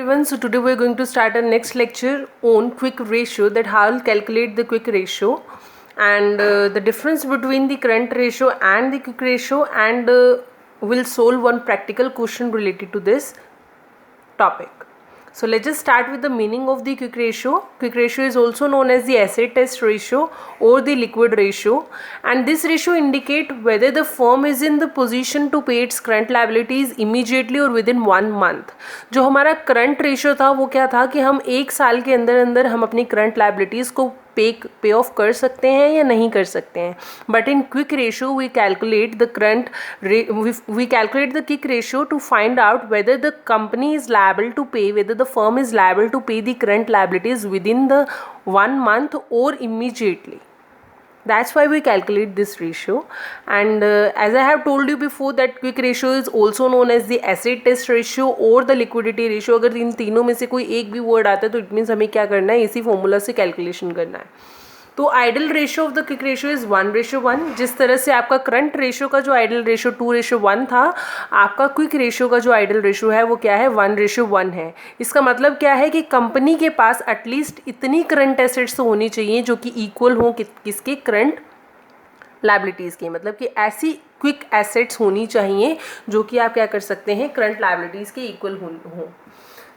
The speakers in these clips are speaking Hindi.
everyone, so today we are going to start our next lecture on quick ratio, that how to calculate the quick ratio and the difference between the current ratio and the quick ratio, and we'll solve one practical question related to this topic. So let's just start with the meaning of the quick ratio. Quick ratio is also known as the acid test ratio or the liquid ratio, and this ratio indicate whether the firm is in the position to pay its current liabilities immediately or within 1 month. जो हमारा करंट रेशियो था वो क्या था कि हम एक साल के अंदर अंदर हम अपनी करंट लाइबिलिटीज़ को पे ऑफ कर सकते हैं या नहीं कर सकते हैं. But in quick ratio we calculate the quick ratio to find out whether the company is liable to pay, whether the firm is liable to pay the current liabilities within the 1 month or immediately. That's why we calculate this ratio. And as I have told you before that quick ratio is also known as the acid test ratio or the liquidity ratio. अगर इन तीनों में से कोई एक भी वर्ड आता है तो इट मीन्स हमें क्या करना है, इसी फॉर्मूला से कैलकुलेशन करना है. तो ideal ratio of the quick ratio is 1:1. जिस तरह से आपका करंट रेशियो का जो आइडल रेशियो 2:1 था, आपका क्विक रेशियो का जो आइडल रेशियो है वो क्या है, 1:1 है. इसका मतलब क्या है कि कंपनी के पास एटलीस्ट इतनी करंट एसेट्स तो होनी चाहिए जो कि इक्वल हो किसके, करंट लाइबिलिटीज़ की. मतलब कि ऐसी क्विक एसेट्स होनी चाहिए जो कि आप क्या कर सकते हैं, करंट लाइबिलिटीज़ के इक्वल हो.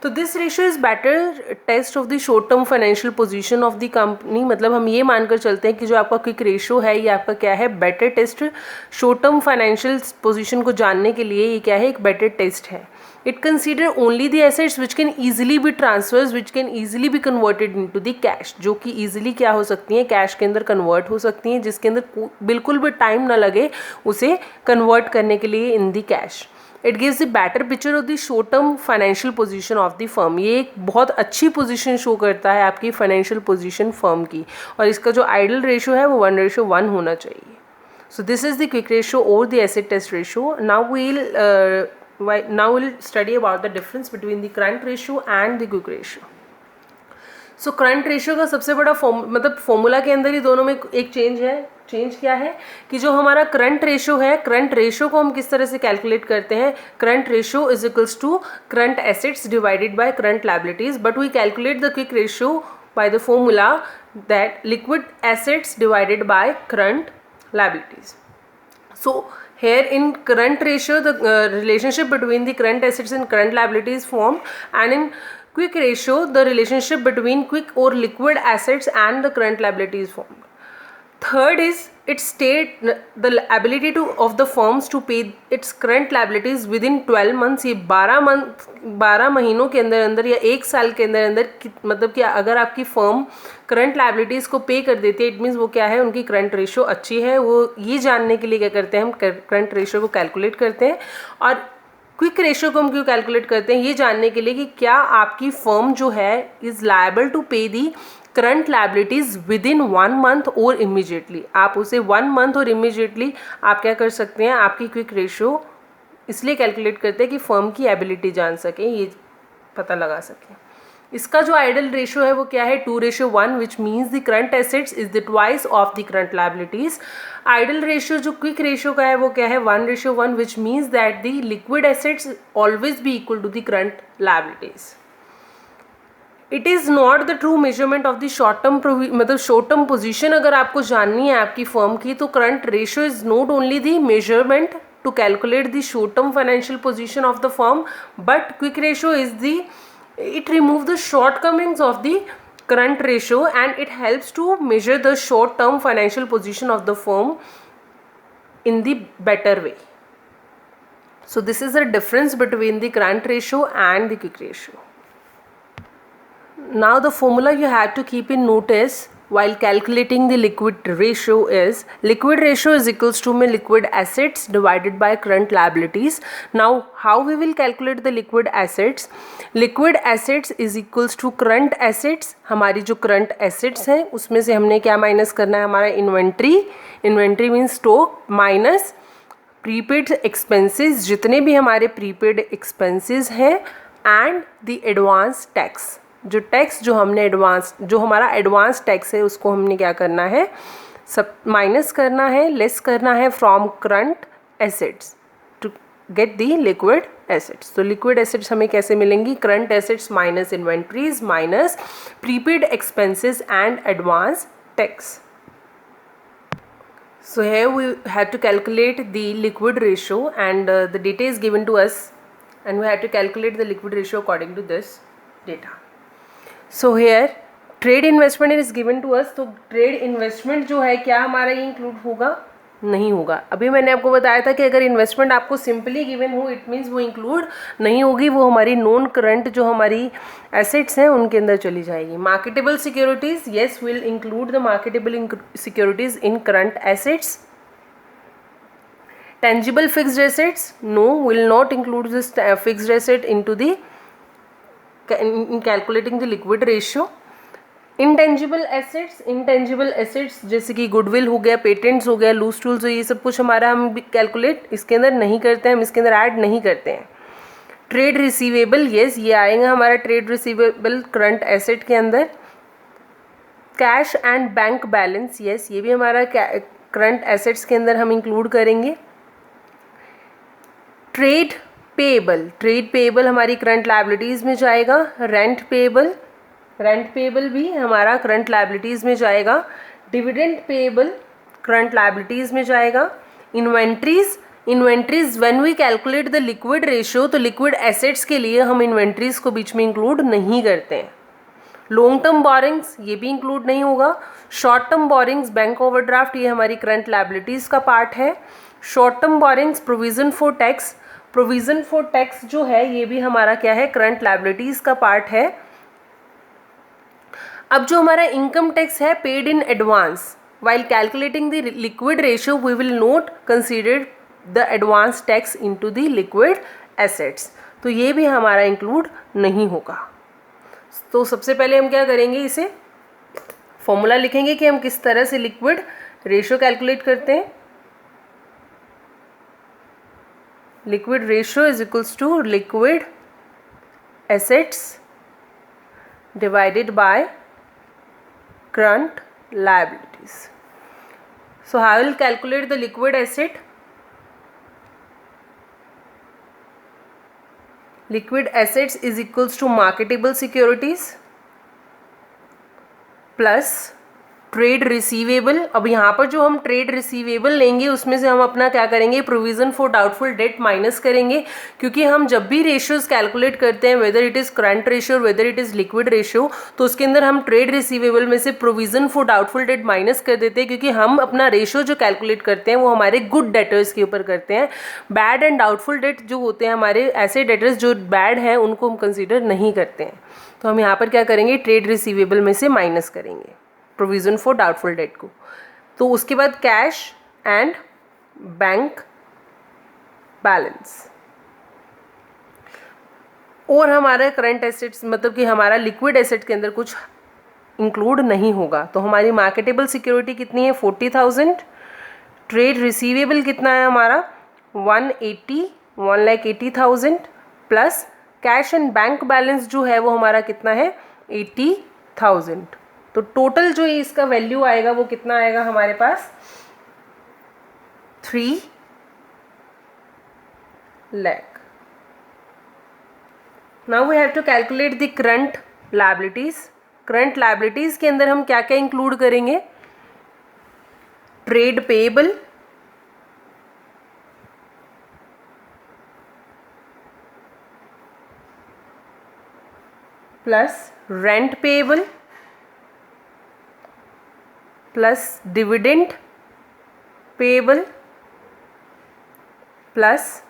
तो this ratio is better test of the short term financial position of the company. मतलब हम ये मानकर चलते हैं कि जो आपका क्विक रेशियो है ये आपका क्या है, better test. Short term financial position को जानने के लिए ये क्या है, एक बेटर टेस्ट है. It consider only the assets which can easily be transfers, which can easily be converted into the cash. जो कि ईजिली क्या हो सकती हैं, कैश के अंदर कन्वर्ट हो सकती हैं, जिसके अंदर बिल्कुल भी टाइम ना लगे उसे कन्वर्ट करने के लिए in the cash. It gives the better picture of the short term financial position of the firm. ये एक बहुत अच्छी पोजीशन शो करता है आपकी फाइनेंशियल पोजीशन फर्म की, और इसका जो आइडल रेशियो है वो 1:1 होना चाहिए. So this is the quick ratio और the acid test ratio. Now we'll study about the difference between the current ratio and the quick ratio. So current ratio का सबसे बड़ा मतलब फॉर्मूला के अंदर ही दोनों में एक चेंज है. चेंज क्या है कि जो हमारा करंट रेशियो है, करंट रेशियो को हम किस तरह से कैलकुलेट करते हैं, current ratio is equals to current assets divided by current liabilities. But we calculate the quick ratio by the formula that liquid assets divided by current liabilities. So here in current ratio the relationship between the current assets and current liabilities is formed, and in quick ratio the relationship between quick or liquid assets and the current liability is formed. Third is it state the ability of the firms to pay its current liabilities within 12 months. ये 12 महीनों के अंदर अंदर या एक साल के अंदर अंदर, मतलब कि अगर आपकी फर्म करंट लाइबिलिटीज़ को पे कर देती है, इट मीन्स वो क्या है, उनकी करंट रेशियो अच्छी है. वो ये जानने के लिए क्या करते हैं, हम करंट रेशियो को कैलकुलेट करते हैं. और क्विक रेशियो को हम क्यों कैलकुलेट करते हैं, ये जानने के लिए कि क्या आपकी फर्म जो है इज़ लायबल टू पे दी current liabilities with in 1 month और इमीजिएटली. आप उसे 1 मंथ और इमीजिएटली आप क्या कर सकते हैं, आपकी क्विक रेशियो इसलिए कैलकुलेट करते हैं कि फर्म की एबिलिटी जान सकें, ये पता लगा सकें. इसका जो आइडल रेशियो है वो क्या है, 2:1, which means the current assets is the twice of the current liabilities. Ideal ratio जो क्विक रेशियो का है वो क्या है, 1:1, which means that the liquid assets always be equal to the current liabilities. It is not the true measurement of the short term, मतलब शॉर्ट टर्म पोजिशन अगर आपको जाननी है आपकी फर्म की, तो current ratio is not only the measurement to calculate the short term financial position of the firm, but quick ratio is the it removes the shortcomings of the current ratio and it helps to measure the short term financial position of the firm in the better way. So this is the difference between the current ratio and the quick ratio. Now the formula you have to keep in notice while calculating the liquid ratio is equals to liquid assets divided by current liabilities. Now how we will calculate the liquid assets? Liquid assets is equals to current assets. हमारी जो current assets हैं उसमें से हमने क्या माइनस करना है, हमारा inventory means stock, minus prepaid expenses, जितने भी हमारे प्रीपेड एक्सपेंसेस हैं, एंड द एडवांस टैक्स. जो टैक्स जो हमारा एडवांस टैक्स है उसको हमने क्या करना है, सब माइनस करना है, लेस करना है from current assets to get the liquid assets. तो लिक्विड एसेट्स हमें कैसे मिलेंगी? Current assets minus inventories minus prepaid expenses and advance tax. So here we have to calculate the liquid ratio and the data is given to us and we have to calculate the liquid ratio according to this data. So here trade investment is given to us. तो trade investment जो है क्या हमारा ये include होगा? नहीं होगा. अभी मैंने आपको बताया था कि अगर इन्वेस्टमेंट आपको सिंपली गिवन हो इट मीन्स वो इंक्लूड नहीं होगी, वो हमारी नॉन करंट जो हमारी एसेट्स हैं उनके अंदर चली जाएगी. Marketable securities, yes will include the marketable securities in current assets. Tangible fixed assets, no, will not include this fixed asset into the in calculating the liquid ratio. Intangible assets जैसे कि गुडविल हो गया, पेटेंट्स हो गया, लूज टूल्स हो, ये सब कुछ हमारा हम कैलकुलेट इसके अंदर नहीं करते हैं, हम इसके अंदर ऐड नहीं करते हैं. ट्रेड रिसीवेबल, येस ये आएगा हमारा ट्रेड रिसीवेबल करंट एसेट के अंदर. Cash and bank balance, yes ये भी हमारा करंट एसेट्स के अंदर हम इंक्लूड करेंगे. ट्रेड पेएबल हमारी करंट लायबिलिटीज़ में जाएगा. रेंट पेएबल भी हमारा करंट लायबिलिटीज़ में जाएगा. डिविडेंड पेएबल करंट लायबिलिटीज़ में जाएगा. Inventories when we calculate the liquid ratio, तो लिक्विड एसेट्स के लिए हम इन्वेंट्रीज को बीच में इंक्लूड नहीं करते हैं. लॉन्ग टर्म बोरिंग्स ये भी इंक्लूड नहीं होगा. Short term borings, bank overdraft, ये हमारी करंट लायबिलिटीज़ का पार्ट है. Short term borings, provision for tax जो है ये भी हमारा क्या है? करंट लायबिलिटीज़ का पार्ट है. अब जो हमारा इनकम टैक्स है paid in advance, while calculating the liquid ratio we will not consider the advance tax into the liquid assets. तो ये भी हमारा इंक्लूड नहीं होगा. तो सबसे पहले हम क्या करेंगे, इसे फॉर्मूला लिखेंगे कि हम किस तरह से लिक्विड रेशियो कैलकुलेट करते हैं. Liquid ratio is equals to liquid assets divided by current liabilities. So I will calculate the liquid asset. Liquid assets is equals to marketable securities plus trade receivable. अब यहाँ पर जो हम ट्रेड रिसीवेबल लेंगे उसमें से हम अपना क्या करेंगे? Provision for doubtful debt minus करेंगे, क्योंकि हम जब भी रेशियोज कैलकुलेट करते हैं whether it is current ratio whether it is liquid ratio, तो उसके अंदर हम ट्रेड रिसीवेबल में से provision for doubtful debt minus कर देते हैं, क्योंकि हम अपना रेशियो जो कैलकुलेट करते हैं वो हमारे गुड डेटर्स के ऊपर करते हैं. बैड एंड डाउटफुल डेट जो होते हैं हमारे ऐसे डेटर्स जो बैड हैं उनको हम कंसिडर नहीं करते हैं. तो हम यहाँ पर क्या करेंगे? ट्रेड रिसीवेबल में से माइनस करेंगे प्रोविज़न फॉर डाउटफुल डेट को. तो उसके बाद कैश एंड बैंक बैलेंस, और हमारा करंट एसेट्स मतलब कि हमारा लिक्विड एसेट के अंदर कुछ इंक्लूड नहीं होगा. तो हमारी मार्केटेबल सिक्योरिटी कितनी है? 40,000. ट्रेड रिसीवेबल कितना है हमारा? 1,80,000 plus cash and bank balance जो है वो हमारा कितना है? 80,000. तो टोटल जो इसका वैल्यू आएगा वो कितना आएगा हमारे पास? 3 lakh. Now we have to calculate the current liabilities. Current liabilities के अंदर हम क्या क्या इंक्लूड करेंगे? Trade payable, plus rent payable, plus dividend payable, plus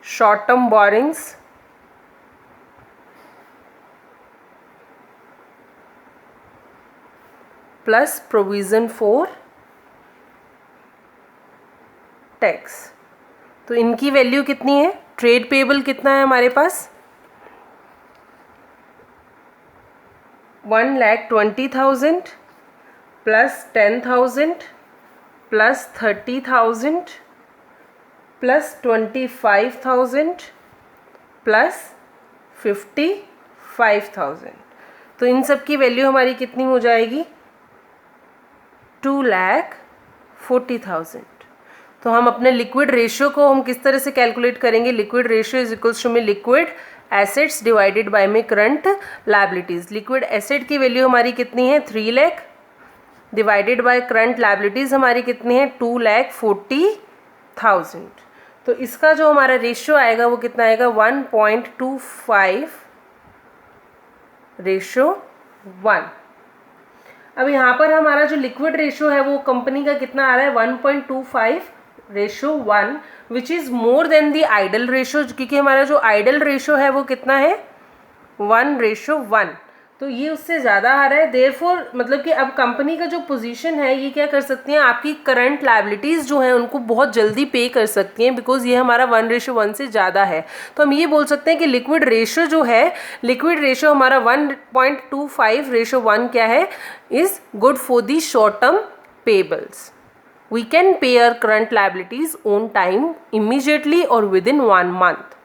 short term borrowings, plus provision for tax. तो इनकी वैल्यू कितनी है? ट्रेड पेएबल कितना है हमारे पास? 1,20,000 प्लस 10,000 प्लस 30,000 प्लस 25,000 प्लस 55,000. तो इन सब की वैल्यू हमारी कितनी हो जाएगी? 2,40,000. तो हम अपने लिक्विड रेशियो को हम किस तरह से कैलकुलेट करेंगे, liquid ratio is equals to में लिक्विड एसेट्स डिवाइडेड बाय में करंट लायबिलिटीज। लिक्विड एसेट की वैल्यू हमारी कितनी है 3 lakh divided by current liabilities हमारी कितनी है 2,40,000। तो इसका जो हमारा रेशियो आएगा वो कितना आएगा 1.25 रेशियो 1। अब यहाँ पर हमारा जो लिक्विड रेशियो है वो कंपनी का कितना आ रहा है 1.25 ratio 1 which is more than the ideal ratio, क्योंकि हमारा जो आइडल रेशियो है वो कितना है 1:1, तो ये उससे ज़्यादा आ रहा है। देयरफॉर मतलब कि अब कंपनी का जो पोजीशन है ये क्या कर सकती हैं, आपकी करंट लायबिलिटीज़ जो हैं उनको बहुत जल्दी पे कर सकती हैं, बिकॉज ये हमारा 1:1 से ज़्यादा है। तो हम ये बोल सकते हैं कि लिक्विड रेशियो जो है, लिक्विड रेशियो हमारा 1.25 रेशियो 1 क्या है, is good for the short term payables. We can pay our current liabilities on time, immediately or within 1 month.